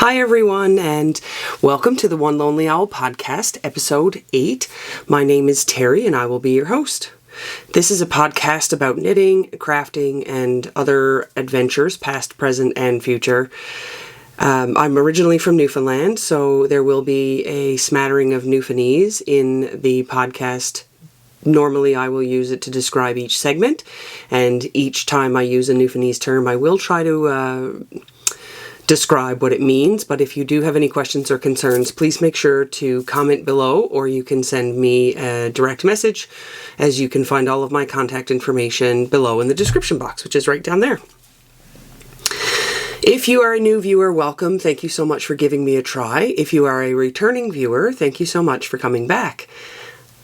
Hi everyone, and welcome to the One Lonely Owl podcast, episode 8. My name is Terry and I will be your host. This is a podcast about knitting, crafting, and other adventures, past, present, and future. I'm originally from Newfoundland, so there will be a smattering of Newfoundlandese in the podcast. Normally I will use it to describe each segment, and each time I use a Newfoundlandese term, I will try to describe what it means. But if you do have any questions or concerns, please make sure to comment below, or you can send me a direct message, as you can find all of my contact information below in the description box, which is right down there. If you are a new viewer, welcome. Thank you so much for giving me a try. If you are a returning viewer, thank you so much for coming back.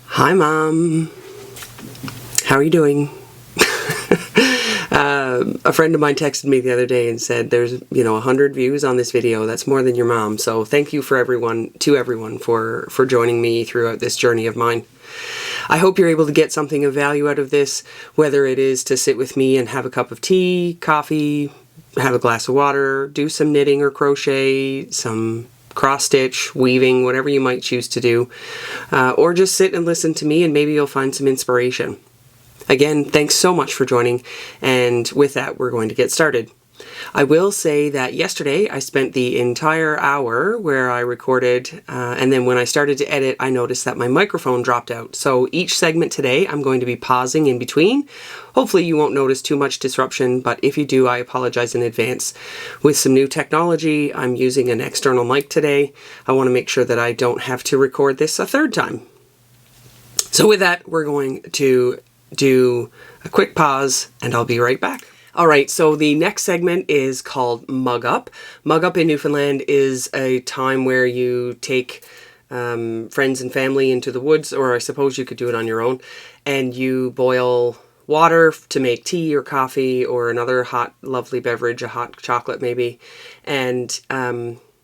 Hi, Mom. How are you doing? A friend of mine texted me the other day and said there's, 100 views on this video. That's more than your mom. So thank you to everyone for joining me throughout this journey of mine. I hope you're able to get something of value out of this, whether it is to sit with me and have a cup of tea, coffee, have a glass of water, do some knitting or crochet, some cross stitch, weaving, whatever you might choose to do, or just sit and listen to me and maybe you'll find some inspiration. Again, thanks so much for joining, and with that, we're going to get started. I will say that yesterday I spent the entire hour where I recorded, and then when I started to edit, I noticed that my microphone dropped out. So each segment today, I'm going to be pausing in between. Hopefully you won't notice too much disruption, but if you do, I apologize in advance. With some new technology, I'm using an external mic today. I want to make sure that I don't have to record this a third time. So with that, we're going to do a quick pause and I'll be right back. Alright, so the next segment is called Mug Up. Mug Up in Newfoundland is a time where you take friends and family into the woods, or I suppose you could do it on your own, and you boil water to make tea or coffee or another hot, lovely beverage, a hot chocolate maybe, and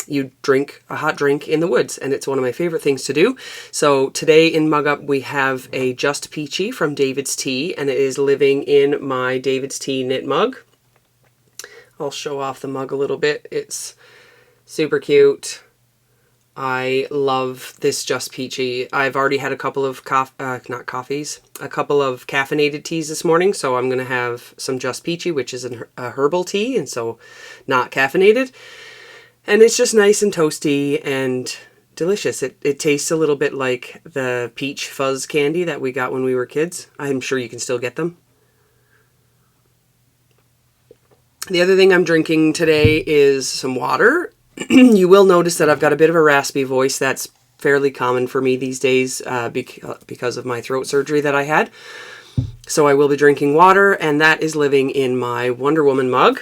you drink a hot drink in the woods, and it's one of my favorite things to do. So today in Mug Up we have a Just Peachy from David's Tea, and it is living in my David's Tea knit mug. I'll show off the mug a little bit. It's super cute. I love this Just Peachy. I've already had a couple of a couple of caffeinated teas this morning, so I'm going to have some Just Peachy, which is a herbal tea, and so not caffeinated. And it's just nice and toasty and delicious. It tastes a little bit like the peach fuzz candy that we got when we were kids. I'm sure you can still get them. The other thing I'm drinking today is some water. You will notice that I've got a bit of a raspy voice. That's fairly common for me these days because of my throat surgery that I had. So I will be drinking water, and that is living in my Wonder Woman mug,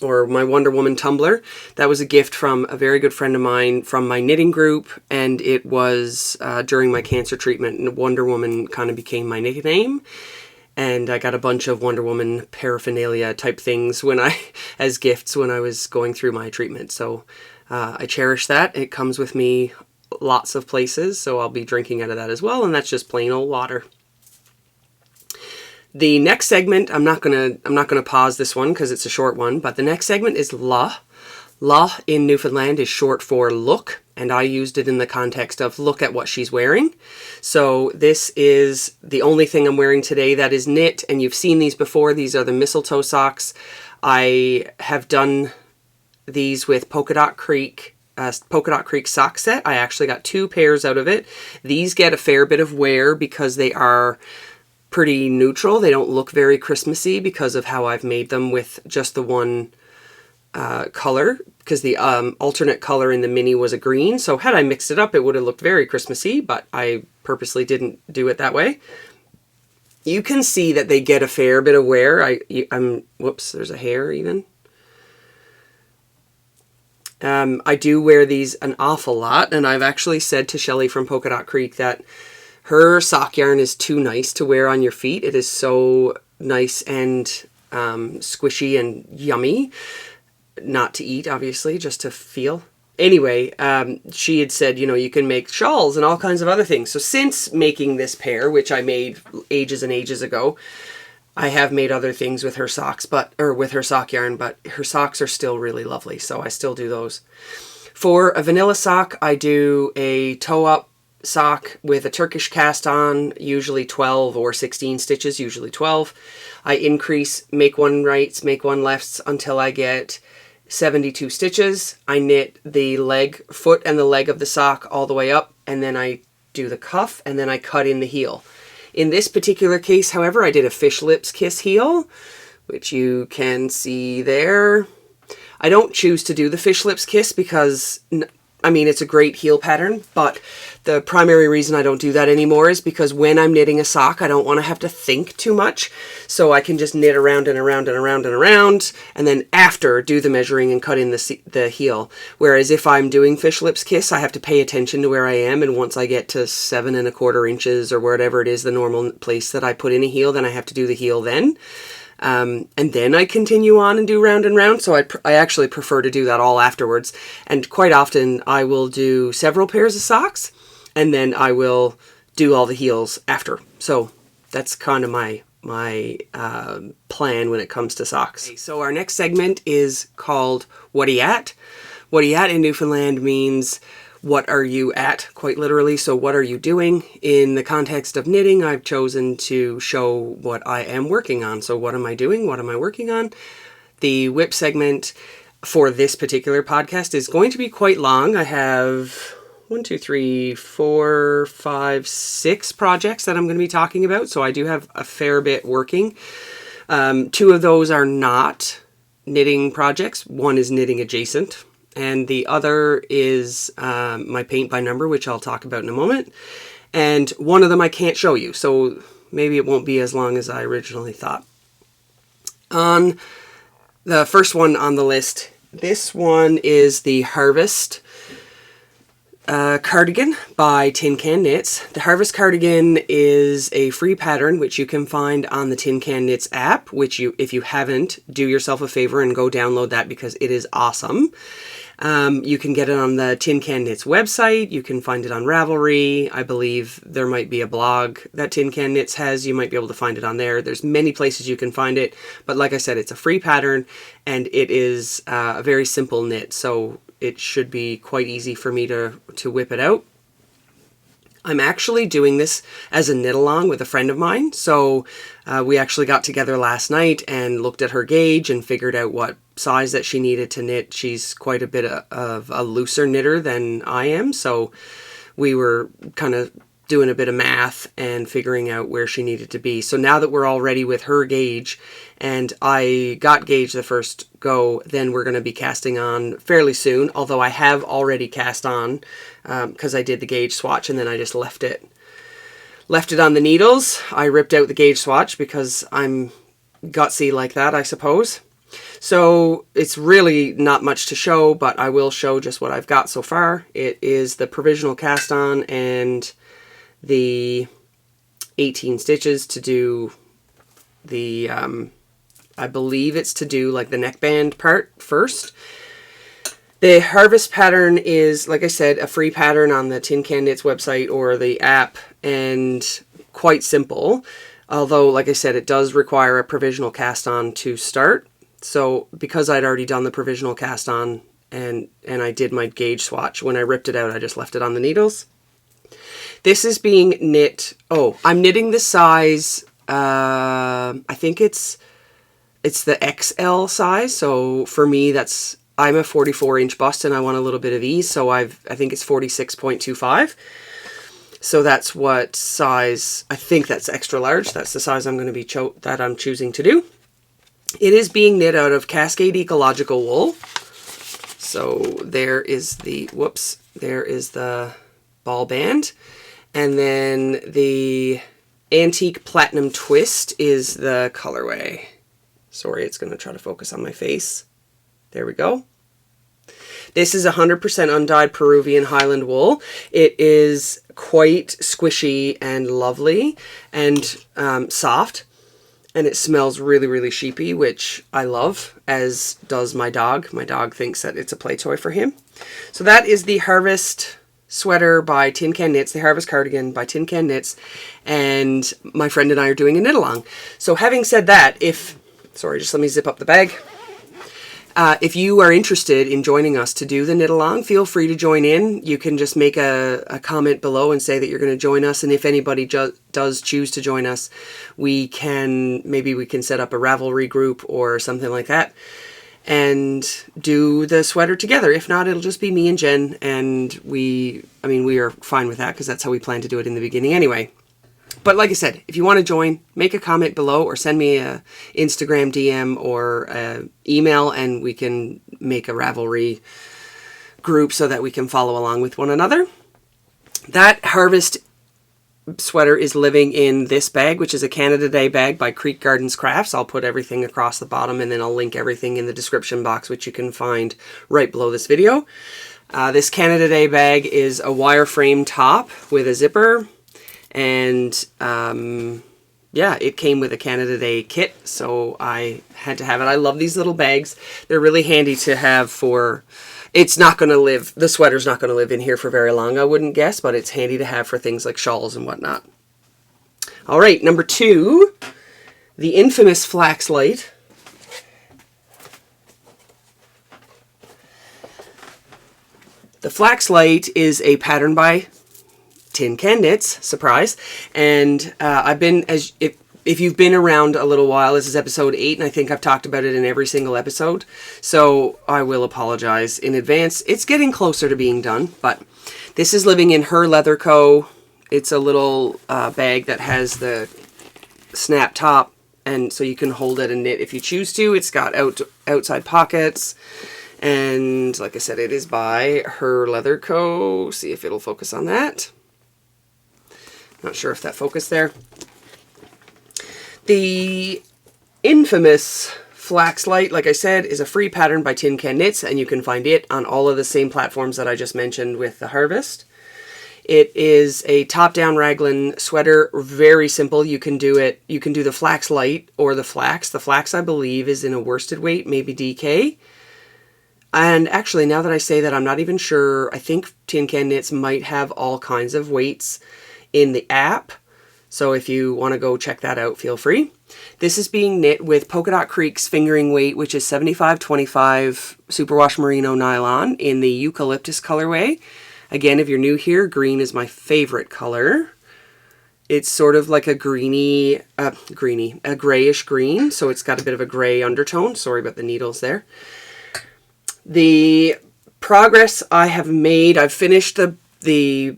or my Wonder Woman tumbler. That was a gift from a very good friend of mine from my knitting group, and it was during my cancer treatment, and Wonder Woman kind of became my nickname, and I got a bunch of Wonder Woman paraphernalia type things as gifts when I was going through my treatment. So I cherish that. It comes with me lots of places, so I'll be drinking out of that as well, and that's just plain old water. The next segment, I'm not gonna pause this one because it's a short one, but the next segment is La. La in Newfoundland is short for look, and I used it in the context of look at what she's wearing. So this is the only thing I'm wearing today that is knit, and you've seen these before. These are the mistletoe socks. I have done these with Polka Dot Creek sock set. I actually got 2 pairs out of it. These get a fair bit of wear because they are pretty neutral. They don't look very Christmassy because of how I've made them with just the one color, because the alternate color in the mini was a green. So had I mixed it up, it would have looked very Christmassy, but I purposely didn't do it that way. You can see that they get a fair bit of wear. Whoops, there's a hair even. I do wear these an awful lot, and I've actually said to Shelly from Polka Dot Creek that her sock yarn is too nice to wear on your feet. It is so nice and squishy and yummy. Not to eat, obviously, just to feel. Anyway, she had said, you can make shawls and all kinds of other things. So since making this pair, which I made ages and ages ago, I have made other things with her socks, or with her sock yarn, but her socks are still really lovely, so I still do those. For a vanilla sock, I do a toe-up sock with a Turkish cast on, usually 12 or 16 stitches, usually 12. I increase, make one rights, make one lefts until I get 72 stitches. I knit the leg, foot and the leg of the sock all the way up, and then I do the cuff, and then I cut in the heel. In this particular case, however, I did a fish lips kiss heel, which you can see there. I don't choose to do the fish lips kiss because, I mean, it's a great heel pattern, but the primary reason I don't do that anymore is because when I'm knitting a sock, I don't want to have to think too much. So I can just knit around and around and around and around, and then after do the measuring and cut in the heel. Whereas if I'm doing fish lips kiss, I have to pay attention to where I am, and once I get to 7 1/4 inches or whatever it is, the normal place that I put in a heel, then I have to do the heel then. And then I continue on and do round and round. So I actually prefer to do that all afterwards. And quite often I will do several pairs of socks, and then I will do all the heels after. So that's kind of my plan when it comes to socks. Okay, so our next segment is called Whatta Ya At. Whatta Ya At in Newfoundland means what are you at, quite literally. So what are you doing? In the context of knitting, I've chosen to show what I am working on. So what am I doing? What am I working on? The whip segment for this particular podcast is going to be quite long. I have 1, 2, 3, 4, 5, 6 projects that I'm going to be talking about. So I do have a fair bit working. 2 of those are not knitting projects. One is knitting adjacent, and the other is my paint by number, which I'll talk about in a moment. And one of them I can't show you, so maybe it won't be as long as I originally thought. On the first one on the list, this one is the Harvest cardigan by Tin Can Knits. The Harvest cardigan is a free pattern which you can find on the Tin Can Knits app, which if you haven't, do yourself a favor and go download that because it is awesome. You can get it on the Tin Can Knits website. You can find it on Ravelry. I believe there might be a blog that Tin Can Knits has. You might be able to find it on there. There's many places you can find it. But like I said, it's a free pattern, and it is a very simple knit. So it should be quite easy for me to whip it out. I'm actually doing this as a knit along with a friend of mine. So we actually got together last night and looked at her gauge and figured out what size that she needed to knit. She's quite a bit of a looser knitter than I am. So we were kind of doing a bit of math and figuring out where she needed to be. So now that we're all ready with her gauge and I got gauge the first go, then we're going to be casting on fairly soon. Although I have already cast on because I did the gauge swatch and then I just left it on the needles. I ripped out the gauge swatch because I'm gutsy like that, I suppose. So it's really not much to show, but I will show just what I've got so far. It is the provisional cast on and the 18 stitches to do the, I believe it's to do like the neckband part first. The Harvest pattern is, like I said, a free pattern on the Tin Can Knits website or the app, and quite simple. Although, like I said, it does require a provisional cast on to start. So because I'd already done the provisional cast on and I did my gauge swatch, when I ripped it out, I just left it on the needles. This is being knit, I'm knitting the size, I think it's the XL size. So for me, I'm a 44-inch bust and I want a little bit of ease. So I think it's 46.25. So that's what size, I think that's extra large. That's the size I'm going to be that I'm choosing to do. It is being knit out of Cascade Ecological wool. So there is the ball band. And then the Antique Platinum Twist is the colorway. Sorry, it's going to try to focus on my face. There we go. This is 100% undyed Peruvian Highland wool. It is quite squishy and lovely and soft. And it smells really, really sheepy, which I love, as does my dog. My dog thinks that it's a play toy for him. So that is the Harvest sweater by Tin Can Knits, the Harvest Cardigan by Tin Can Knits, and my friend and I are doing a knit along. So having said that, sorry, just let me zip up the bag. If you are interested in joining us to do the knit along, feel free to join in. You can just make a comment below and say that you're going to join us. And if anybody does choose to join us, maybe we can set up a Ravelry group or something like that and do the sweater together. If not, it'll just be me and Jen, and we are fine with that because that's how we plan to do it in the beginning anyway. But like I said, if you want to join, make a comment below or send me a Instagram DM or a email, and we can make a Ravelry group so that we can follow along with one another. That Harvest sweater is living in this bag, which is a Canada Day bag by Creek Gardens Crafts. I'll put everything across the bottom, and then I'll link everything in the description box, which you can find right below this video. This Canada Day bag is a wireframe top with a zipper, and yeah, it came with a Canada Day kit, so I had to have it. I love these little bags. They're really handy to have for... the sweater's not going to live in here for very long, I wouldn't guess, but it's handy to have for things like shawls and whatnot. All right, number 2, the infamous Flax Light. The Flax Light is a pattern by Tin Can Knits, surprise, and if you've been around a little while, this is episode 8, and I think I've talked about it in every single episode, so I will apologize in advance. It's getting closer to being done, but this is living in Her Leather Co. It's a little bag that has the snap top, and so you can hold it and knit if you choose to. It's got outside pockets, and like I said, it is by Her Leather Co. See if it'll focus on that. Not sure if that focused there. The infamous Flax Light, like I said, is a free pattern by Tin Can Knits, and you can find it on all of the same platforms that I just mentioned with the Harvest. It is a top-down raglan sweater, very simple. You can do the Flax Light or the Flax. The Flax, I believe, is in a worsted weight, maybe DK. And actually, now that I say that, I'm not even sure. I think Tin Can Knits might have all kinds of weights in the app. So if you want to go check that out, feel free. This is being knit with Polka Dot Creek's fingering weight, which is 75/25 Superwash Merino nylon in the Eucalyptus colorway. Again, if you're new here, green is my favorite color. It's sort of like a grayish green, so it's got a bit of a gray undertone. Sorry about the needles there. The progress I have made, I've finished the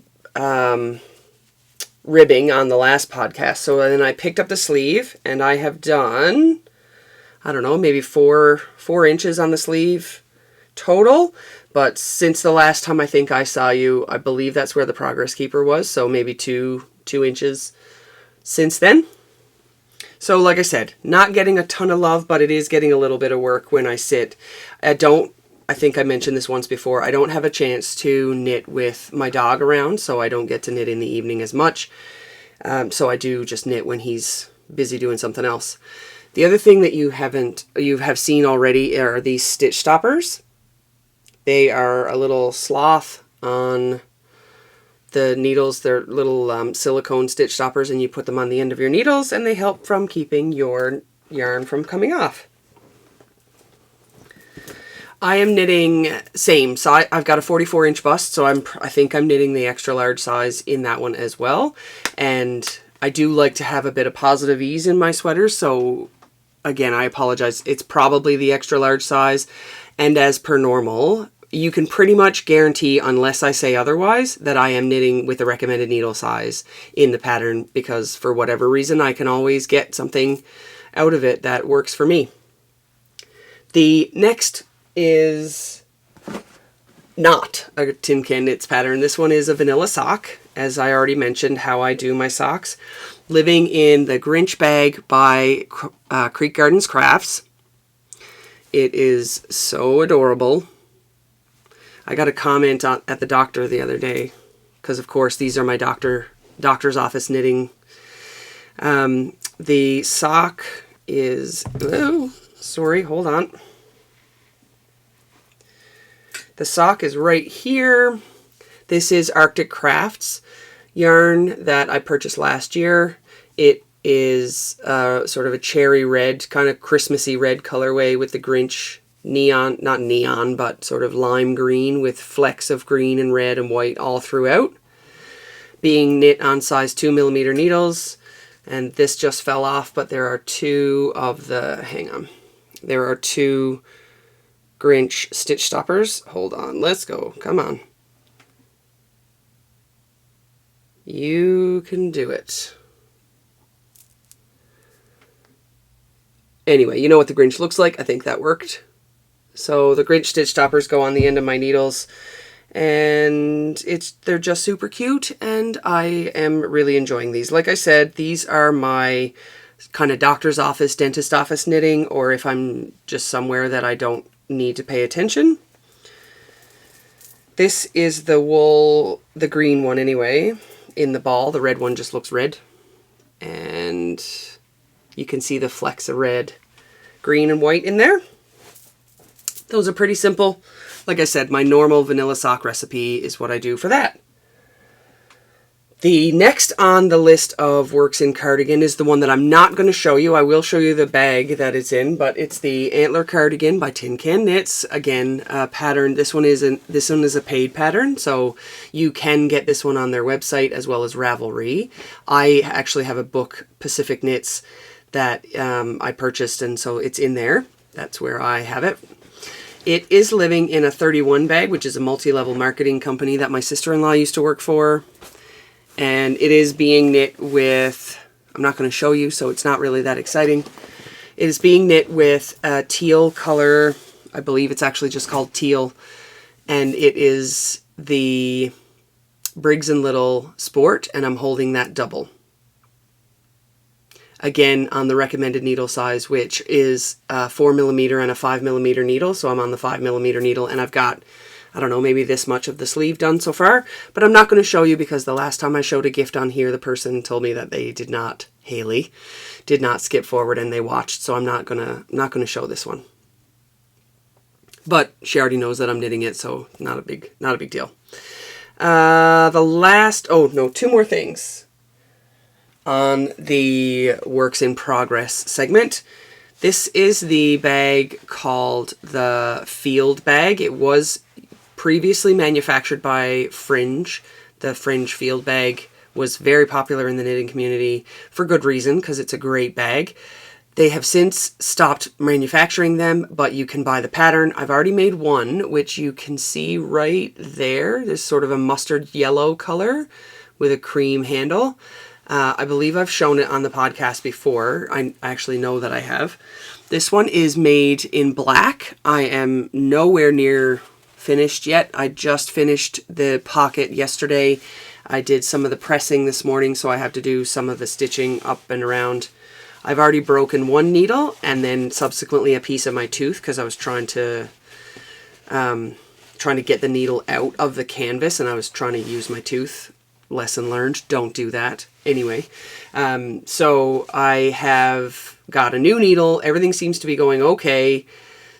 ribbing on the last podcast. So then I picked up the sleeve, and I have done, I don't know, maybe 4 inches on the sleeve total. But since the last time I think I saw you, I believe that's where the progress keeper was. So maybe 2 inches since then. So like I said, not getting a ton of love, but it is getting a little bit of work when I sit. I think I mentioned this once before, I don't have a chance to knit with my dog around, so I don't get to knit in the evening as much. So I do just knit when he's busy doing something else. The other thing that you have seen already are these stitch stoppers. They are a little sloth on the needles. They're little silicone stitch stoppers, and you put them on the end of your needles, and they help from keeping your yarn from coming off. I am knitting same, so I've got a 44-inch bust, so I think I'm knitting the extra large size in that one as well. And I do like to have a bit of positive ease in my sweaters, so again, I apologize. It's probably the extra large size, and as per normal, you can pretty much guarantee, unless I say otherwise, that I am knitting with the recommended needle size in the pattern, because for whatever reason, I can always get something out of it that works for me. The next is not a Tin Can Knits pattern. This one is a vanilla sock, as I already mentioned how I do my socks. Living in the Grinch bag by Creek Gardens Crafts. It is so adorable. I got a comment at the doctor the other day, because of course these are my doctor's office knitting. The sock is, oh, sorry, hold on. The sock is right here. This is Arctic Crafts yarn that I purchased last year. It is sort of a cherry red, kind of Christmassy red colorway with the Grinch neon, not neon, but sort of lime green with flecks of green and red and white all throughout. Being knit on size 2mm needles. And this just fell off, but there are two of the, hang on. There are two Grinch stitch stoppers. Hold on, let's go, come on. You can do it. Anyway, you know what the Grinch looks like. I think that worked. So the Grinch stitch stoppers go on the end of my needles, and they're just super cute, and I am really enjoying these. Like I said, these are my kind of doctor's office, dentist office knitting, or if I'm just somewhere that I don't need to pay attention. This is the wool, the green one anyway, in the ball. The red one just looks red, and you can see the flecks of red, green, and white in there. Those are pretty simple. Like I said, my normal vanilla sock recipe is what I do for that. The next on the list of works in cardigan is the one that I'm not going to show you. I will show you the bag that it's in, but it's the Antler Cardigan by Tin Can Knits. Again, pattern. This one is a paid pattern, so you can get this one on their website as well as Ravelry. I actually have a book, Pacific Knits, that I purchased, and so it's in there. That's where I have it. It is living in a 31 bag, which is a multi-level marketing company that my sister-in-law used to work for. And it is being knit with, I'm not going to show you, so it's not really that exciting. It is being knit with a teal color. I believe it's actually just called Teal. And it is the Briggs & Little Sport, and I'm holding that double. Again, on the recommended needle size, which is a 4mm and a 5mm needle. So I'm on the 5mm needle, and I've got, I don't know, maybe this much of the sleeve done so far. But I'm not going to show you because the last time I showed a gift on here, the person told me that they did not, Haley, did not skip forward and they watched. So I'm not gonna show this one. But she already knows that I'm knitting it, so not a big deal. Two more things on the works in progress segment. This is the bag called the Field Bag. It was previously manufactured by Fringe. The Fringe Field Bag was very popular in the knitting community for good reason, because it's a great bag. They have since stopped manufacturing them, but you can buy the pattern. I've already made one, which you can see right there. There's sort of a mustard yellow color with a cream handle. I believe I've shown it on the podcast before. I actually know that I have. This one is made in black. I am nowhere near finished yet. I just finished the pocket yesterday. I did some of the pressing this morning, so I have to do some of the stitching up and around. I've already broken one needle and then subsequently a piece of my tooth because I was trying to get the needle out of the canvas, and I was trying to use my tooth. Lesson learned, don't do that. Anyway, so I have got a new needle. Everything seems to be going okay.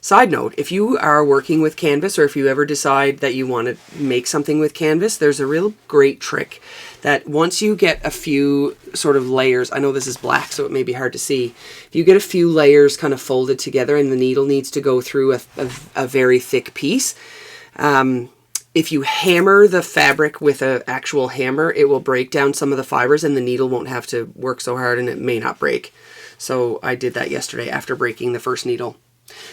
Side note, if you are working with canvas, or if you ever decide that you want to make something with canvas, there's a real great trick that once you get a few sort of layers, I know this is black, so it may be hard to see. If you get a few layers kind of folded together and the needle needs to go through a very thick piece, if you hammer the fabric with an actual hammer, it will break down some of the fibers and the needle won't have to work so hard and it may not break. So I did that yesterday after breaking the first needle.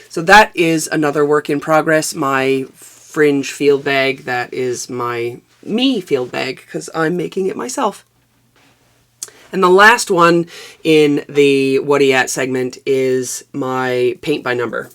So that is another work in progress, my Fringe field bag. That is my me field bag because I'm making it myself. And the last one in the Whatta Ya At segment is my paint by number.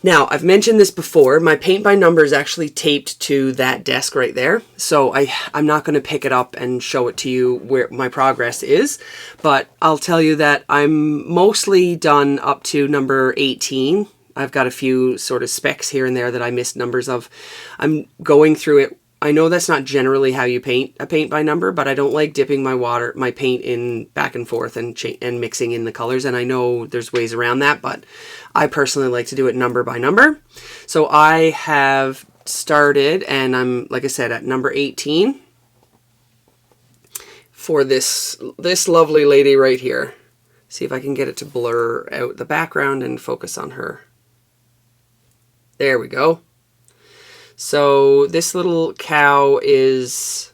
Now, I've mentioned this before, my paint by number is actually taped to that desk right there. So I'm not going to pick it up and show it to you where my progress is, but I'll tell you that I'm mostly done up to number 18. I've got a few sort of specks here and there that I missed numbers of. I'm going through it. I know that's not generally how you paint a paint by number, but I don't like dipping my paint in back and forth and mixing in the colors. And I know there's ways around that, but I personally like to do it number by number. So I have started, and I'm, like I said, at number 18 for this lovely lady right here. See if I can get it to blur out the background and focus on her. There we go. So this little cow is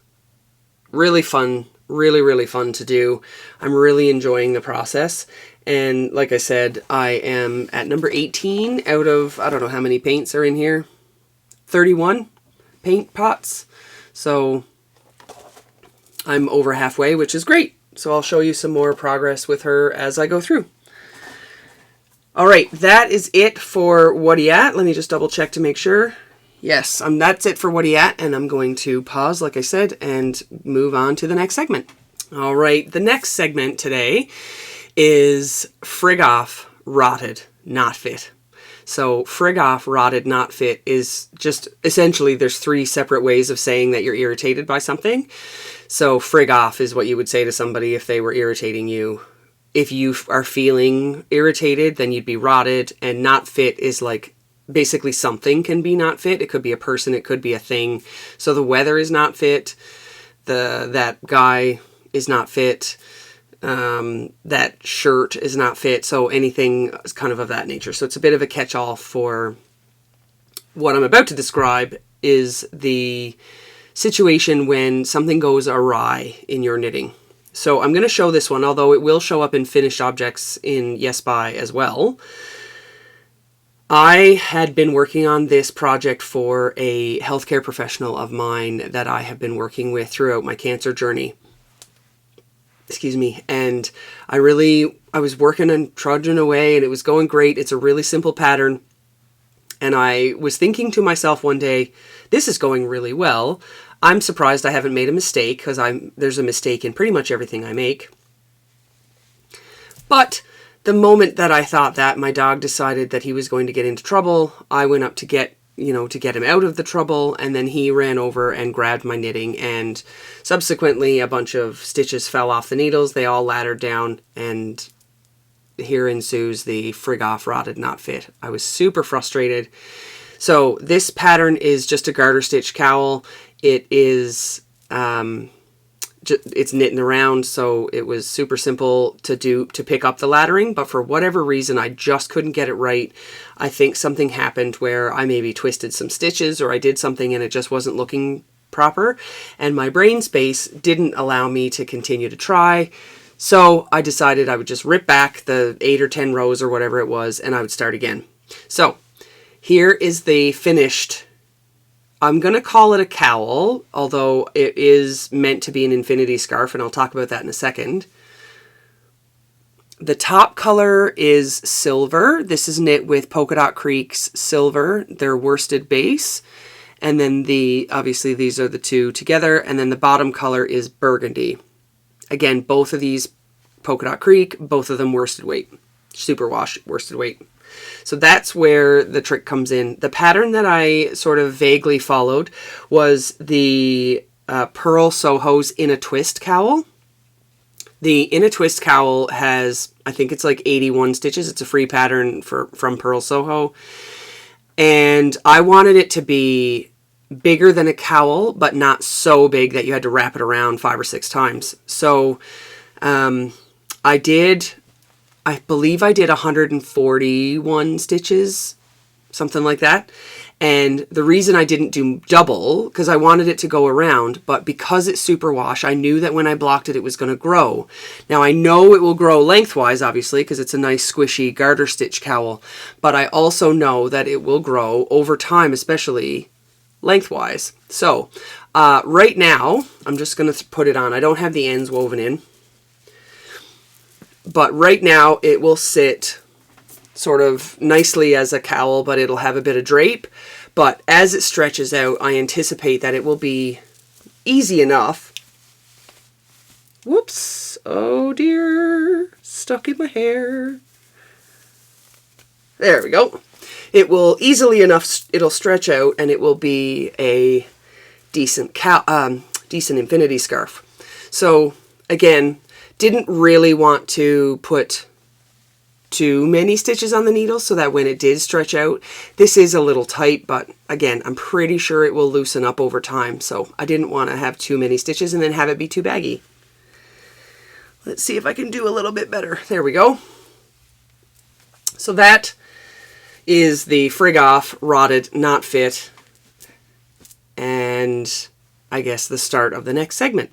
really fun, really fun to do. I'm really enjoying the process. And like I said, I am at number 18 out of, I don't know how many paints are in here. 31 paint pots. So I'm over halfway, which is great. So I'll show you some more progress with her as I go through. All right, that is it for Whatta Ya At. Let me just double check to make sure. Yes, that's it for Whatta Ya At, and I'm going to pause, like I said, and move on to the next segment. All right, the next segment today is Frig Off, Rotted, Not Fit. So Frig Off, Rotted, Not Fit is just essentially there's 3 separate ways of saying that you're irritated by something. So Frig Off is what you would say to somebody if they were irritating you. If you are feeling irritated, then you'd be rotted, and not fit is like basically something can be not fit. It could be a person, it could be a thing. So the weather is not fit, that guy is not fit, that shirt is not fit, so anything is kind of that nature. So it's a bit of a catch-all for what I'm about to describe is the situation when something goes awry in your knitting. So I'm going to show this one, although it will show up in finished objects in Yes By as well. I had been working on this project for a healthcare professional of mine that I have been working with throughout my cancer journey. Excuse me. And I was working and trudging away, and it was going great. It's a really simple pattern. And I was thinking to myself one day, this is going really well. I'm surprised I haven't made a mistake, because there's a mistake in pretty much everything I make. But the moment that I thought that, my dog decided that he was going to get into trouble. I went up to get him out of the trouble, and then he ran over and grabbed my knitting, and subsequently a bunch of stitches fell off the needles. They all laddered down, and here ensues the Frig Off, Rotted, Not Fit. I was super frustrated. So this pattern is just a garter stitch cowl. It is, it's knitting around, so it was super simple to pick up the laddering, but for whatever reason, I just couldn't get it right. I think something happened where I maybe twisted some stitches, or I did something and it just wasn't looking proper, and my brain space didn't allow me to continue to try. So I decided I would just rip back the 8 or 10 rows or whatever it was, and I would start again. So here is the finished, I'm going to call it a cowl, although it is meant to be an infinity scarf, and I'll talk about that in a second. The top color is silver. This is knit with Polka Dot Creek's silver, their worsted base. And then obviously these are the two together, and then the bottom color is burgundy. Again, both of these Polka Dot Creek, both of them worsted weight, Superwash worsted weight. So that's where the trick comes in. The pattern that I sort of vaguely followed was the Purl Soho's In a Twist Cowl. The In a Twist Cowl has, I think it's like 81 stitches. It's a free pattern from Purl Soho. And I wanted it to be bigger than a cowl, but not so big that you had to wrap it around 5 or 6 times. So I believe I did 141 stitches, something like that. And the reason I didn't do double, because I wanted it to go around, but because it's superwash, I knew that when I blocked it, it was going to grow. Now I know it will grow lengthwise, obviously, because it's a nice squishy garter stitch cowl, but I also know that it will grow over time, especially lengthwise. So right now, I'm just going to put it on. I don't have the ends woven in. But right now it will sit sort of nicely as a cowl, but it'll have a bit of drape. But as it stretches out, I anticipate that it will be easy enough. Whoops. Oh dear. Stuck in my hair. There we go. It will easily enough, it'll stretch out, and it will be a decent infinity scarf. So again, didn't really want to put too many stitches on the needle so that when it did stretch out, this is a little tight, but again, I'm pretty sure it will loosen up over time. So I didn't want to have too many stitches and then have it be too baggy. Let's see if I can do a little bit better. There we go. So that is the Frig Off Rotted Not Fit, and I guess the start of the next segment.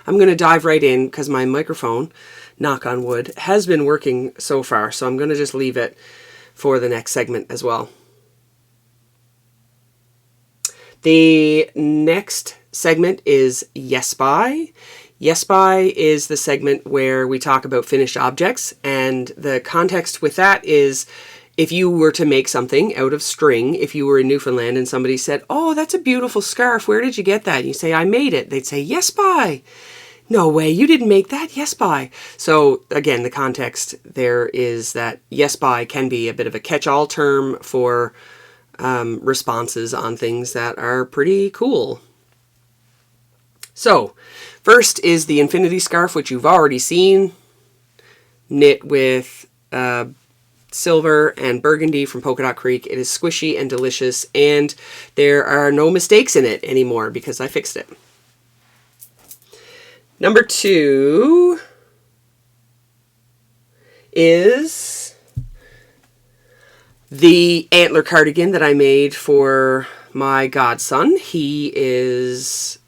I'm going to dive right in because my microphone, knock on wood, has been working so far, so I'm going to just leave it for the next segment as well. The next segment is Yes By. Yes By is the segment where we talk about finished objects, and the context with that is if you were to make something out of string, if you were in Newfoundland and somebody said, "Oh, that's a beautiful scarf, where did you get that?" And you say, "I made it." They'd say, "Yes By." "No way, you didn't make that?" "Yes By." So again, the context there is that Yes By can be a bit of a catch-all term for responses on things that are pretty cool. So first is the Infinity Scarf, which you've already seen, knit with silver and burgundy from Polka Dot Creek. It is squishy and delicious, and there are no mistakes in it anymore because I fixed it. Number 2 is the antler cardigan that I made for my godson. He is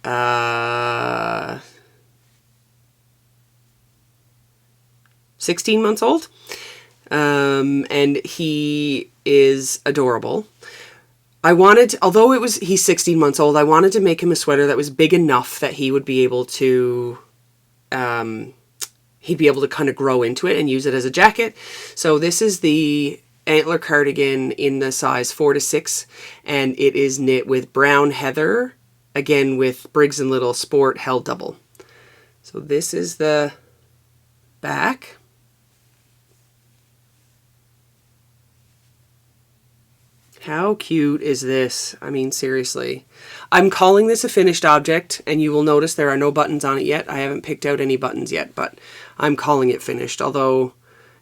16 months old. And he is adorable. I wanted, although he's 16 months old, I wanted to make him a sweater that was big enough that he would be able to, he'd be able to kind of grow into it and use it as a jacket. So this is the antler cardigan in the size 4 to 6, and it is knit with brown heather, again with Briggs and Little Sport held double. So this is the back. How cute is this? I mean, seriously. I'm calling this a finished object, and you will notice there are no buttons on it yet. I haven't picked out any buttons yet, but I'm calling it finished. Although,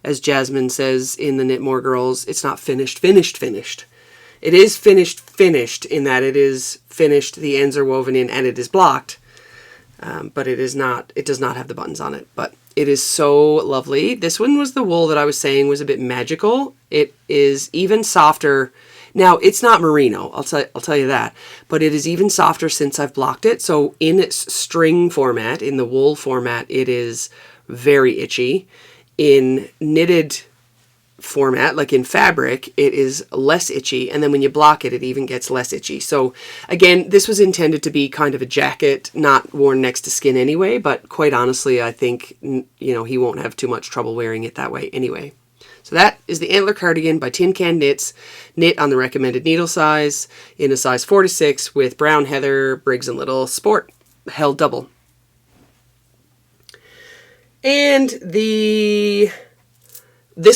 as Jasmine says in the Knit More Girls, it's not finished. It is finished in that it is finished, the ends are woven in, and it is blocked. But it does not have the buttons on it. But it is so lovely. This one was the wool that I was saying was a bit magical. It is even softer. Now, it's not merino, I'll tell you that, but it is even softer since I've blocked it. So in its string format, in the wool format, it is very itchy. In knitted format, like in fabric, it is less itchy, and then when you block it, it even gets less itchy. So again, this was intended to be kind of a jacket, not worn next to skin anyway, but quite honestly, I think, he won't have too much trouble wearing it that way anyway. So that is the Antler Cardigan by Tin Can Knits, knit on the recommended needle size in a size 4 to 6 with brown heather, Briggs and Little Sport held double. And this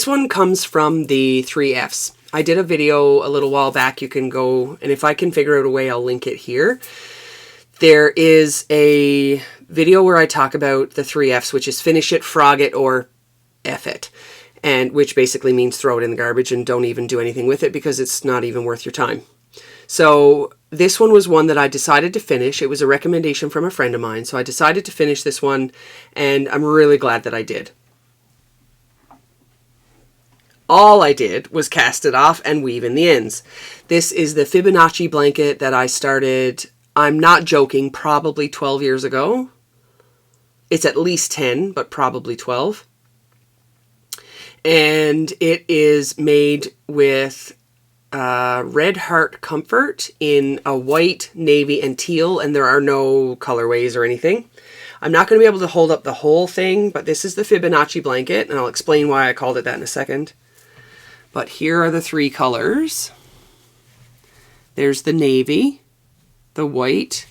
one comes from the 3Fs. I did a video a little while back. You can go, and if I can figure out a way, I'll link it here. There is a video where I talk about the 3Fs, which is finish it, frog it, or F it. And which basically means throw it in the garbage and don't even do anything with it because it's not even worth your time. So this one was one that I decided to finish. It was a recommendation from a friend of mine. So I decided to finish this one, and I'm really glad that I did. All I did was cast it off and weave in the ends. This is the Fibonacci blanket that I started, I'm not joking, probably 12 years ago. It's at least 10, but probably 12. And it is made with Red Heart Comfort in a white, navy, and teal, and there are no colorways or anything. I'm not going to be able to hold up the whole thing, but this is the Fibonacci blanket, and I'll explain why I called it that in a second. But here are the 3 colors. There's the navy, the white,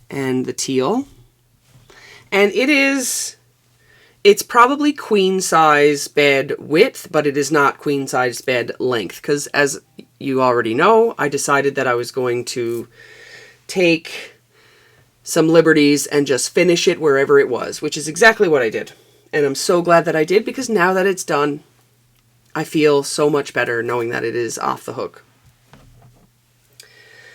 and the teal. And it's probably queen size bed width, but it is not queen size bed length, because as you already know, I decided that I was going to take some liberties and just finish it wherever it was, which is exactly what I did. And I'm so glad that I did, because now that it's done, I feel so much better knowing that it is off the hook.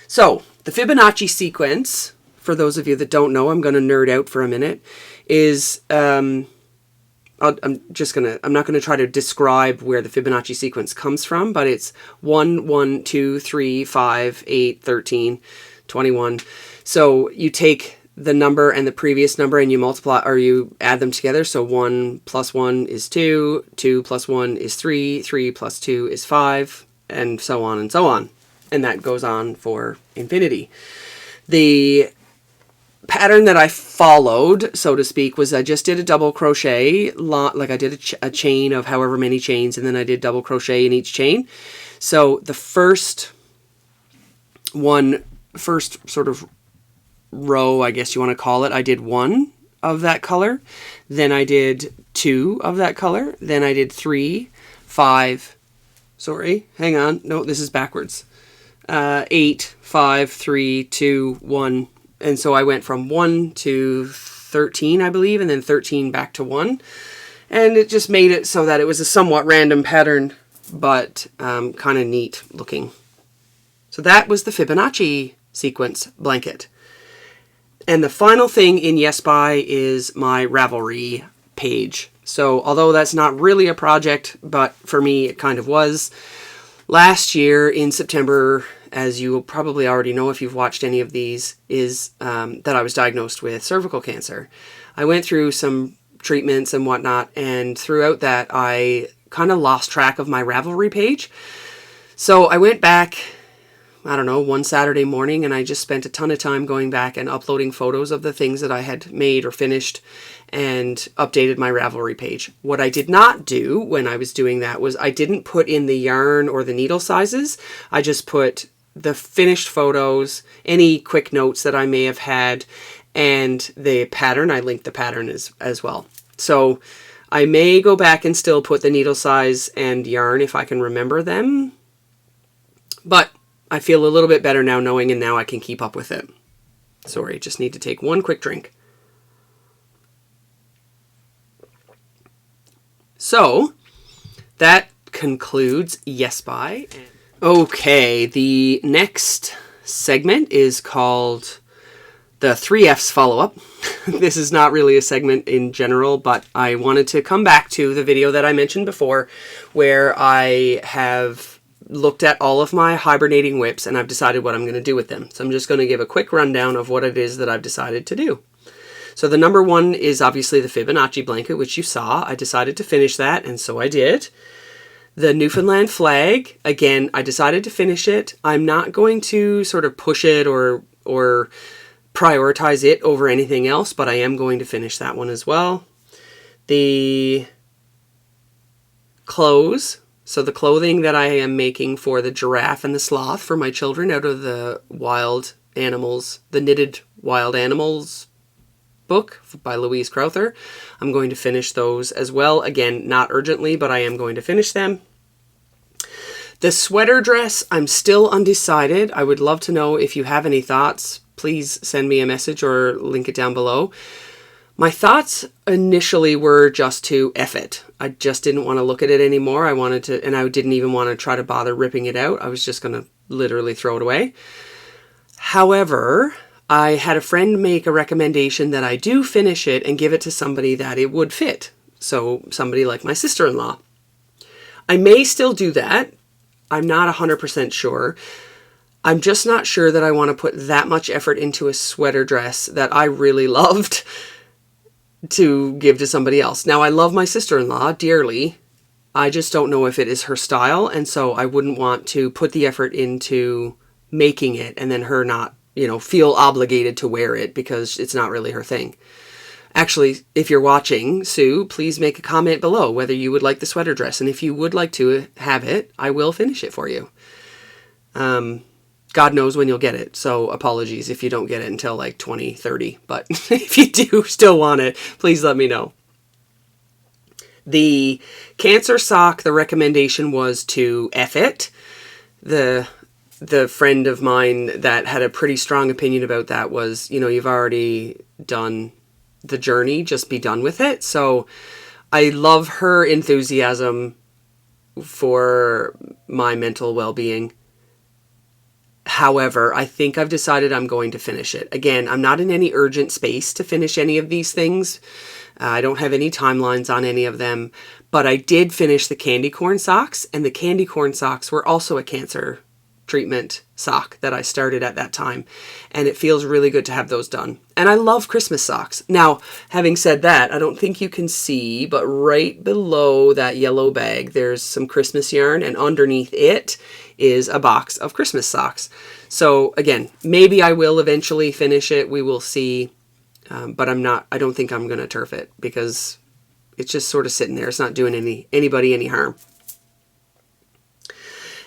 So the Fibonacci sequence, for those of you that don't know, I'm going to nerd out for a minute, is, I'm not going to try to describe where the Fibonacci sequence comes from, but it's 1, 1, 2, 3, 5, 8, 13, 21. So you take the number and the previous number and you multiply, or you add them together. So 1 plus 1 is 2, 2 plus 1 is 3, 3 plus 2 is 5, and so on and so on. And that goes on for infinity. The pattern that I followed, so to speak, was I just did a double crochet, like I did a chain of however many chains, and then I did double crochet in each chain. So the first sort of row, I guess you want to call it, I did 1 of that color, then I did 2 of that color, then I did 3, 5, sorry, hang on, no, this is backwards, 8, 5, 3, 2, 1, and so I went from 1 to 13, I believe, and then 13 back to 1, and it just made it so that it was a somewhat random pattern, but kind of neat looking. So that was the Fibonacci sequence blanket. And the final thing in Yes By is my Ravelry page. So although that's not really a project, but for me it kind of was, last year in September, as you will probably already know if you've watched any of these, is that I was diagnosed with cervical cancer. I went through some treatments and whatnot, and throughout that I kind of lost track of my Ravelry page. So I went back, I don't know, one Saturday morning, and I just spent a ton of time going back and uploading photos of the things that I had made or finished and updated my Ravelry page. What I did not do when I was doing that was I didn't put in the yarn or the needle sizes. I just put the finished photos, any quick notes that I may have had, and the pattern. I linked the pattern as well. So I may go back and still put the needle size and yarn if I can remember them, but I feel a little bit better now knowing, and now I can keep up with it. Sorry, just need to take one quick drink. So that concludes Yes By. Okay, the next segment is called the 3Fs follow-up. This is not really a segment in general, but I wanted to come back to the video that I mentioned before where I have looked at all of my hibernating whips and I've decided what I'm going to do with them. So I'm just going to give a quick rundown of what it is that I've decided to do. So the number one is obviously the Fibonacci blanket, which you saw. I decided to finish that, and so I did. The Newfoundland flag, again, I decided to finish it. I'm not going to sort of push it or prioritize it over anything else, but I am going to finish that one as well. The clothes. So the clothing that I am making for the giraffe and the sloth for my children out of the wild animals, the knitted wild animals book by Louise Crowther. I'm going to finish those as well. Again, not urgently, but I am going to finish them. The sweater dress, I'm still undecided. I would love to know if you have any thoughts. Please send me a message or link it down below. My thoughts initially were just to F it. I just didn't want to look at it anymore. I wanted to, and I didn't even want to try to bother ripping it out. I was just going to literally throw it away. However, I had a friend make a recommendation that I do finish it and give it to somebody that it would fit. So somebody like my sister-in-law. I may still do that. I'm not 100% sure. I'm just not sure that I want to put that much effort into a sweater dress that I really loved to give to somebody else. Now, I love my sister-in-law dearly. I just don't know if it is her style, and so I wouldn't want to put the effort into making it and then her not, feel obligated to wear it because it's not really her thing. Actually, if you're watching, Sue, please make a comment below whether you would like the sweater dress, and if you would like to have it, I will finish it for you. God knows when you'll get it, so apologies if you don't get it until like 2030, but if you do still want it, please let me know. The Cancer sock, the recommendation was to F it. The friend of mine that had a pretty strong opinion about that was, you've already done the journey, just be done with it. So I love her enthusiasm for my mental well-being. However, I think I've decided I'm going to finish it. Again, I'm not in any urgent space to finish any of these things. I don't have any timelines on any of them, but I did finish the candy corn socks, and the candy corn socks were also a cancer treatment sock that I started at that time, and it feels really good to have those done. And I love Christmas socks. Now, having said that, I don't think you can see, but right below that yellow bag, there's some Christmas yarn, and underneath it is a box of Christmas socks. So again, maybe I will eventually finish it. We will see. But I don't think I'm going to turf it because it's just sort of sitting there. It's not doing anybody any harm.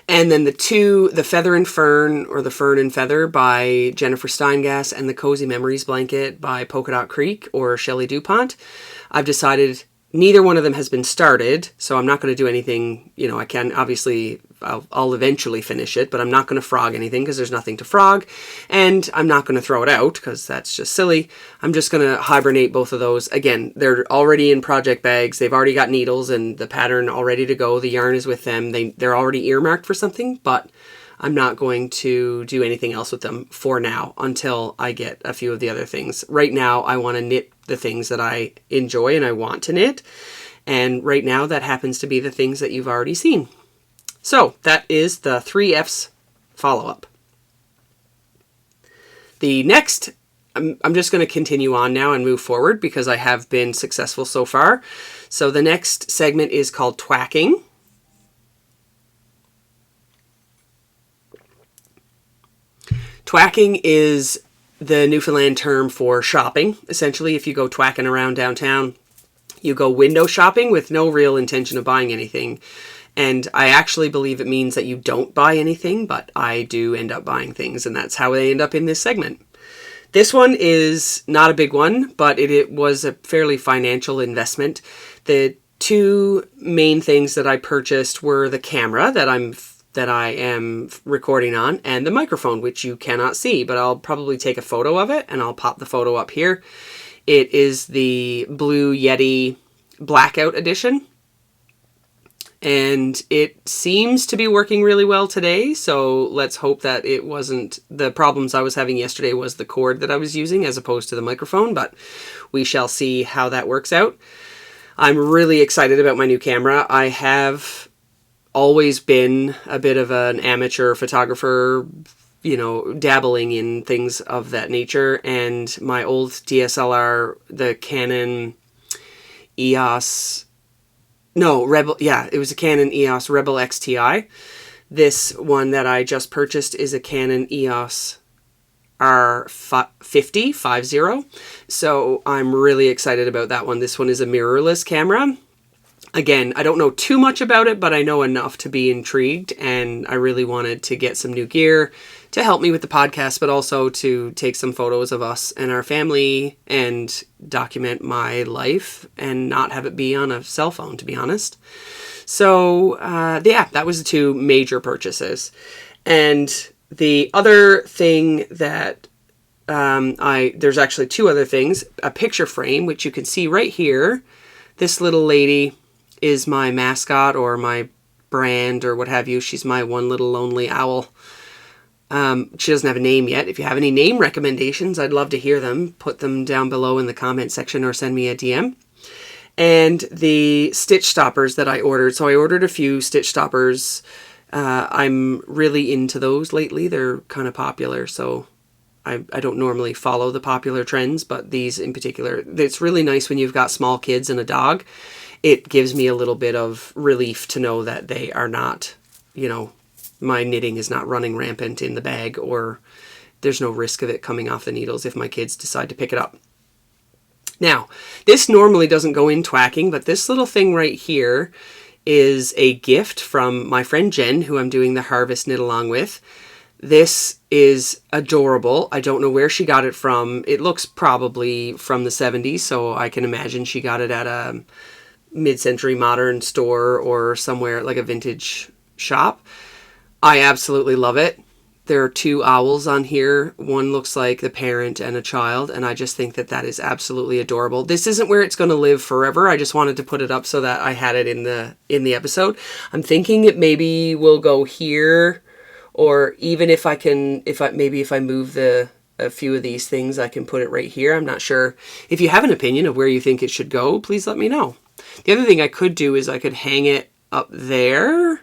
And then the Feather and Fern, or the Fern and Feather by Jennifer Steingass, and the Cozy Memories blanket by Polka Dot Creek or Shelley DuPont. I've decided neither one of them has been started, so I'm not going to do anything. I can obviously, I'll eventually finish it, but I'm not going to frog anything because there's nothing to frog, and I'm not going to throw it out because that's just silly. I'm just going to hibernate both of those. Again, they're already in project bags. They've already got needles and the pattern all ready to go. The yarn is with them. They're already earmarked for something, but I'm not going to do anything else with them for now until I get a few of the other things. Right now, I want to knit the things that I enjoy and I want to knit. And right now, that happens to be the things that you've already seen. So that is the 3Fs follow-up. The next, I'm just going to continue on now and move forward because I have been successful so far. So the next segment is called twacking. Twacking is the Newfoundland term for shopping. Essentially, if you go twacking around downtown, you go window shopping with no real intention of buying anything. And I actually believe it means that you don't buy anything, but I do end up buying things, and that's how they end up in this segment. This one is not a big one, but it was a fairly financial investment. The two main things that I purchased were the camera that I am recording on, and the microphone, which you cannot see, but I'll probably take a photo of it and I'll pop the photo up here. It is the Blue Yeti Blackout Edition, and it seems to be working really well today, so let's hope that it wasn't the problems I was having yesterday was the cord that I was using as opposed to the microphone, but we shall see how that works out. I'm really excited about my new camera. I have always been a bit of an amateur photographer, dabbling in things of that nature. And my old DSLR, the Canon EOS, it was a Canon EOS Rebel XTI. This one that I just purchased is a Canon EOS R50. So I'm really excited about that one. This one is a mirrorless camera. Again, I don't know too much about it, but I know enough to be intrigued, and I really wanted to get some new gear to help me with the podcast, but also to take some photos of us and our family and document my life and not have it be on a cell phone, to be honest. So, that was the two major purchases. And the other thing that there's actually two other things. A picture frame, which you can see right here. This little lady is my mascot or my brand or what have you. She's my one little lonely owl. She doesn't have a name yet. If you have any name recommendations, I'd love to hear them. Put them down below in the comment section or send me a DM. And the stitch stoppers that I ordered. So I ordered a few stitch stoppers. I'm really into those lately. They're kind of popular, so I don't normally follow the popular trends, but these in particular, it's really nice when you've got small kids and a dog. It gives me a little bit of relief to know that they are not, my knitting is not running rampant in the bag, or there's no risk of it coming off the needles if my kids decide to pick it up. Now, this normally doesn't go in twacking, but this little thing right here is a gift from my friend Jen, who I'm doing the Harvest Knit Along with. This is adorable. I don't know where she got it from. It looks probably from the 70s, so I can imagine she got it at a mid-century modern store or somewhere like a vintage shop. I absolutely love it. There are two owls on here. One looks like the parent and a child, and I just think that that is absolutely adorable. This isn't where it's going to live forever. I just wanted to put it up so that I had it in the episode. I'm thinking it maybe will go here, or even if I move a few of these things, I can put it right here. I'm not sure. If you have an opinion of where you think it should go, please let me know. The other thing I could do is I could hang it up there,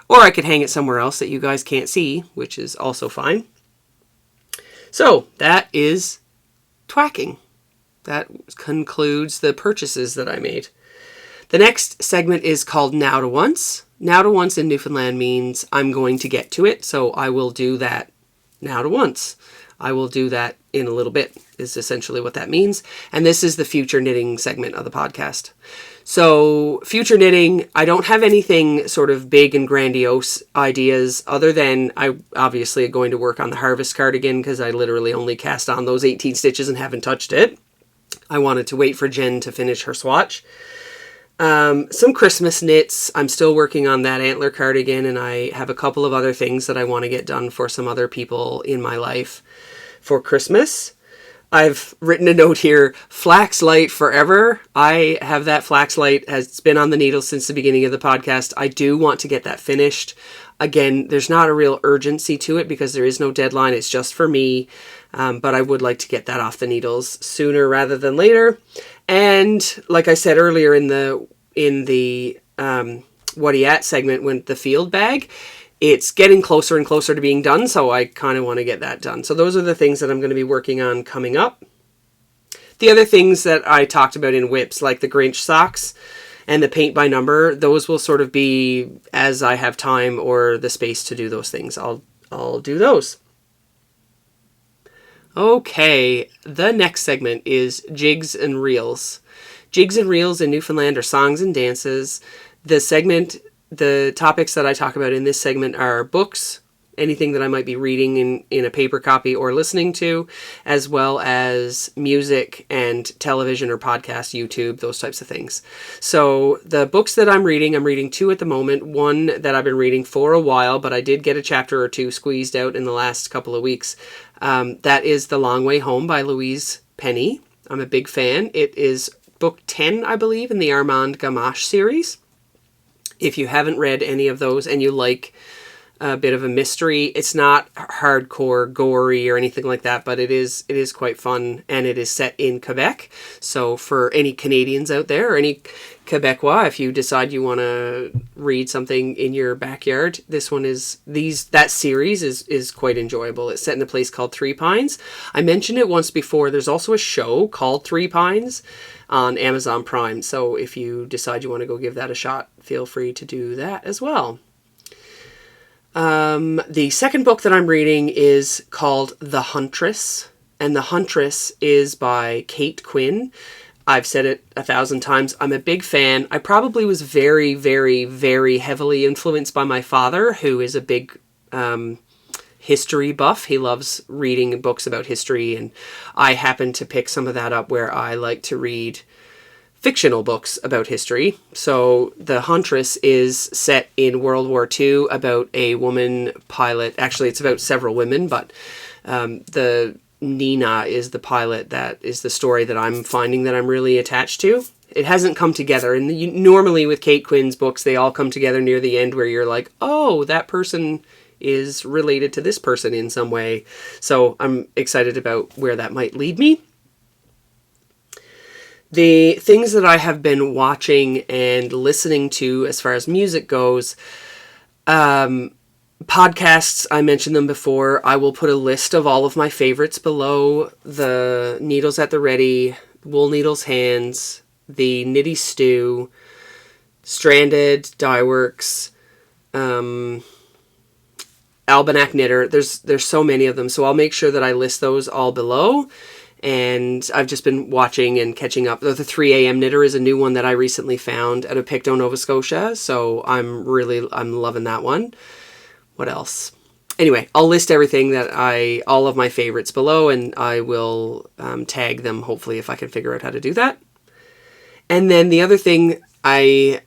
or I could hang it somewhere else that you guys can't see, which is also fine. So that is twacking. That concludes the purchases that I made. The next segment is called Now to Once. Now to Once in Newfoundland means I'm going to get to it, so I will do that now to once. I will do that in a little bit, is essentially what that means. And this is the future knitting segment of the podcast. So future knitting, I don't have anything sort of big and grandiose ideas other than I obviously am going to work on the harvest cardigan because I literally only cast on those 18 stitches and haven't touched it. I wanted to wait for Jen to finish her swatch. Some Christmas knits. I'm still working on that antler cardigan, and I have a couple of other things that I want to get done for some other people in my life for Christmas. I've written a note here, Flax Light forever. I have that Flax Light, has been on the needle since the beginning of the podcast. I do want to get that finished. Again, there's not a real urgency to it because there is no deadline. It's just for me. But I would like to get that off the needles sooner rather than later. And like I said earlier in the Whatta Ya At segment with the field bag, it's getting closer and closer to being done, so I kind of want to get that done. So those are the things that I'm going to be working on coming up. The other things that I talked about in whips, like the Grinch socks and the paint by number, those will sort of be as I have time or the space to do those things. I'll do those. Okay, the next segment is Jigs and Reels. Jigs and Reels in Newfoundland are songs and dances. The topics that I talk about in this segment are books, anything that I might be reading in a paper copy or listening to, as well as music and television or podcast, YouTube, those types of things. So the books that I'm reading two at the moment. One that I've been reading for a while, but I did get a chapter or two squeezed out in the last couple of weeks. That is The Long Way Home by Louise Penny. I'm a big fan. It is book 10, I believe, in the Armand Gamache series. If you haven't read any of those and you like a bit of a mystery, it's not hardcore gory or anything like that, but it is quite fun, and it is set in Quebec. So for any Canadians out there or any Quebecois, if you decide you want to read something in your backyard, that series is quite enjoyable. It's set in a place called Three Pines. I mentioned it once before. There's also a show called Three Pines on Amazon Prime. So if you decide you want to go give that a shot, feel free to do that as well. The second book that I'm reading is called The Huntress, and The Huntress is by Kate Quinn. I've said it 1,000 times. I'm a big fan. I probably was very, very, very heavily influenced by my father, who is a big history buff. He loves reading books about history, and I happen to pick some of that up where I like to read fictional books about history. So The Huntress is set in World War II about a woman pilot. Actually, it's about several women, but the Nina is the pilot. That is the story that I'm finding that I'm really attached to. It hasn't come together. And normally with Kate Quinn's books, they all come together near the end where you're like, oh, that person is related to this person in some way. So I'm excited about where that might lead me. The things that I have been watching and listening to as far as music goes, podcasts, I mentioned them before. I will put a list of all of my favorites below: the Needles at the Ready, Wool Needles Hands, the Nitty Stew, Stranded, Dye Works, Almanac Knitter. There's so many of them, so I'll make sure that I list those all below. And I've just been watching and catching up. The 3 a.m. Knitter is a new one that I recently found out of Pictou, Nova Scotia. So I'm loving that one. What else? Anyway, I'll list everything all of my favorites below, and I will tag them, hopefully, if I can figure out how to do that. And then the other thing, I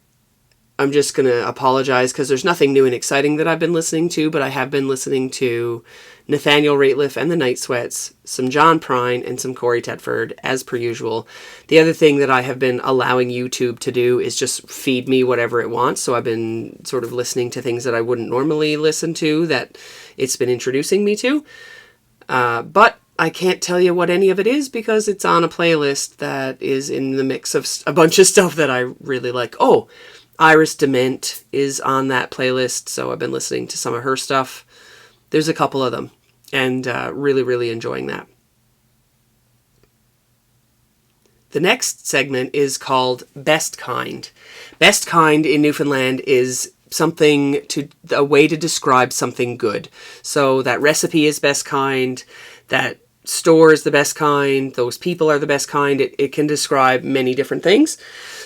I'm just going to apologize because there's nothing new and exciting that I've been listening to, but I have been listening to Nathaniel Rateliff and the Night Sweats, some John Prine, and some Corey Tedford, as per usual. The other thing that I have been allowing YouTube to do is just feed me whatever it wants. So I've been sort of listening to things that I wouldn't normally listen to that it's been introducing me to. But I can't tell you what any of it is because it's on a playlist that is in the mix of a bunch of stuff that I really like. Oh, Iris Dement is on that playlist, so I've been listening to some of her stuff. There's a couple of them, and really, really enjoying that. The next segment is called Best Kind. Best Kind in Newfoundland is a way to describe something good. So that recipe is best kind, that store is the best kind, those people are the best kind. It can describe many different things.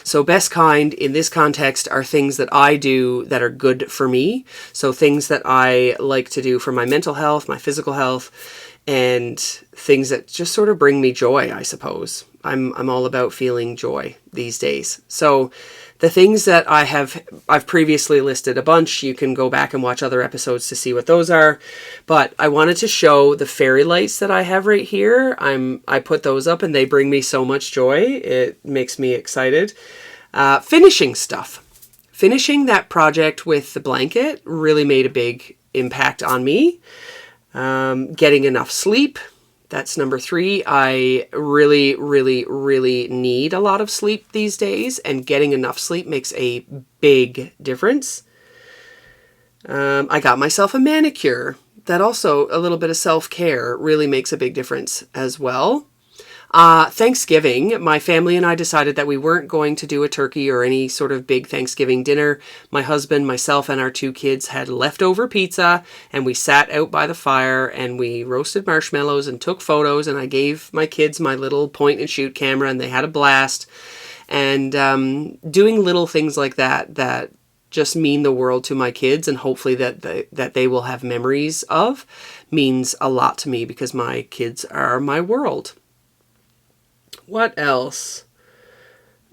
So best kind in this context are things that I do that are good for me. So things that I like to do for my mental health, my physical health, and things that just sort of bring me joy, I suppose. I'm all about feeling joy these days. So the things that I've previously listed a bunch. You can go back and watch other episodes to see what those are. But I wanted to show the fairy lights that I have right here. I put those up and they bring me so much joy. It makes me excited. Finishing stuff. Finishing that project with the blanket really made a big impact on me. Getting enough sleep. That's number 3. I really, really, really need a lot of sleep these days, and getting enough sleep makes a big difference. I got myself a manicure. That also, a little bit of self-care really makes a big difference as well. Thanksgiving, my family and I decided that we weren't going to do a turkey or any sort of big Thanksgiving dinner. My husband, myself, and our 2 kids had leftover pizza, and we sat out by the fire and we roasted marshmallows and took photos, and I gave my kids my little point and shoot camera, and they had a blast. And doing little things like that just mean the world to my kids, and hopefully that they will have memories of, means a lot to me because my kids are my world. What else?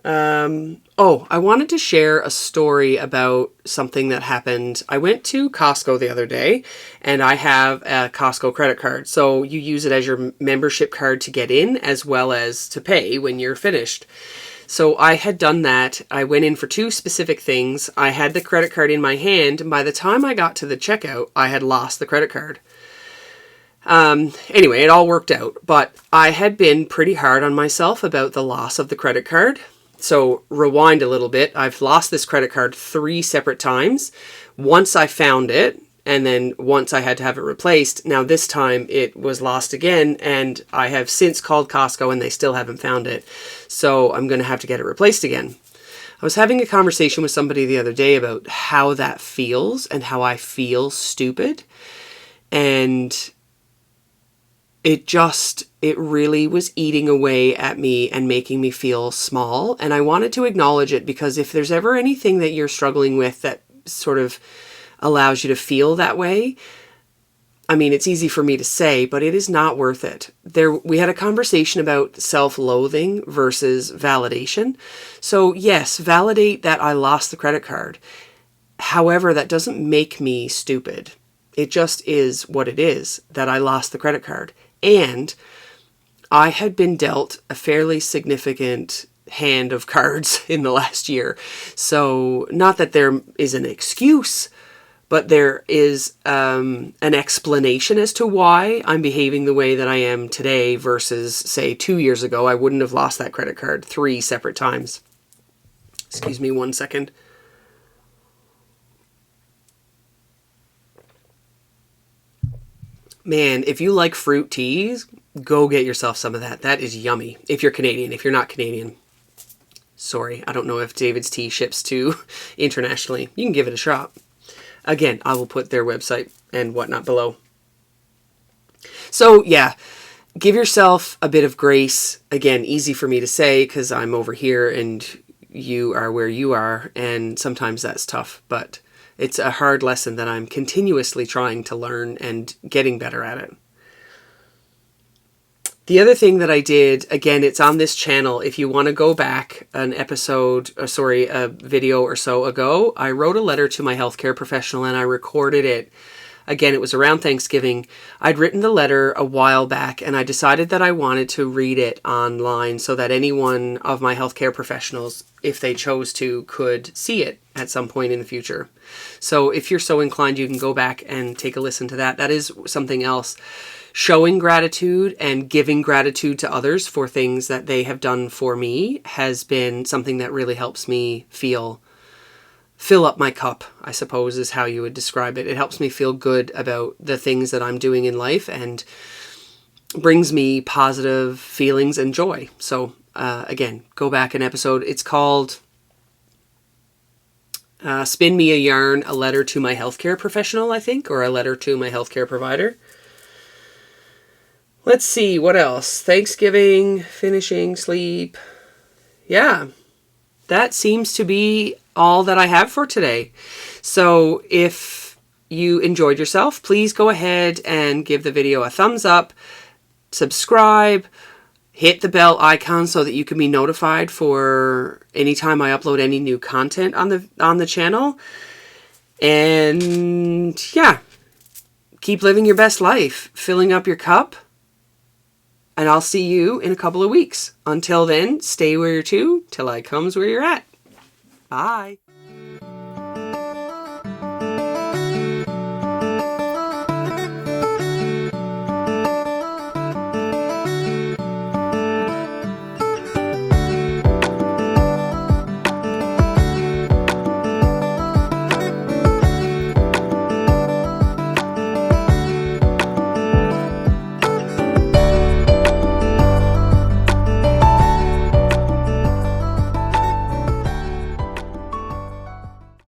I wanted to share a story about something that happened. I went to Costco the other day, and I have a Costco credit card. So you use it as your membership card to get in as well as to pay when you're finished. So I had done that. I went in for 2 specific things. I had the credit card in my hand, and by the time I got to the checkout, I had lost the credit card. Anyway, it all worked out, but I had been pretty hard on myself about the loss of the credit card. So rewind a little bit. I've lost this credit card 3 separate times. Once I found it, and then once I had to have it replaced. Now this time it was lost again, and I have since called Costco and they still haven't found it. So I'm going to have to get it replaced again. I was having a conversation with somebody the other day about how that feels and how I feel stupid. And it really was eating away at me and making me feel small. And I wanted to acknowledge it because if there's ever anything that you're struggling with that sort of allows you to feel that way, I mean, it's easy for me to say, but it is not worth it. We had a conversation about self-loathing versus validation. So yes, validate that I lost the credit card. However, that doesn't make me stupid. It just is what it is, that I lost the credit card. And I had been dealt a fairly significant hand of cards in the last year. So not that there is an excuse, but there is an explanation as to why I'm behaving the way that I am today versus, say, 2 years ago. I wouldn't have lost that credit card 3 separate times. Excuse me 1 second. Man, if you like fruit teas, go get yourself some of that. That is yummy. If you're Canadian. If you're not Canadian, sorry, I don't know if David's Tea ships to internationally. You can give it a shot. Again, I will put their website and whatnot below. So yeah, give yourself a bit of grace. Again, easy for me to say because I'm over here and you are where you are, and sometimes that's tough, but it's a hard lesson that I'm continuously trying to learn and getting better at it. The other thing that I did, again, it's on this channel. If you want to go back a video or so ago, I wrote a letter to my healthcare professional and I recorded it. Again, it was around Thanksgiving. I'd written the letter a while back and I decided that I wanted to read it online so that anyone of my healthcare professionals, if they chose to, could see it at some point in the future. So if you're so inclined, you can go back and take a listen to that. That is something else. Showing gratitude and giving gratitude to others for things that they have done for me has been something that really helps me fill up my cup, I suppose is how you would describe it. It helps me feel good about the things that I'm doing in life and brings me positive feelings and joy. So again, go back an episode. It's called Spin Me a Yarn, a letter to my healthcare professional, I think, or a letter to my healthcare provider. Let's see, what else? Thanksgiving, finishing, sleep. Yeah, that seems to be all that I have for today. So if you enjoyed yourself, please go ahead and give the video a thumbs up, subscribe, hit the bell icon so that you can be notified for anytime I upload any new content on the channel. And yeah, keep living your best life, filling up your cup. And I'll see you in a couple of weeks. Until then, stay where you're to, till I comes where you're at. Bye.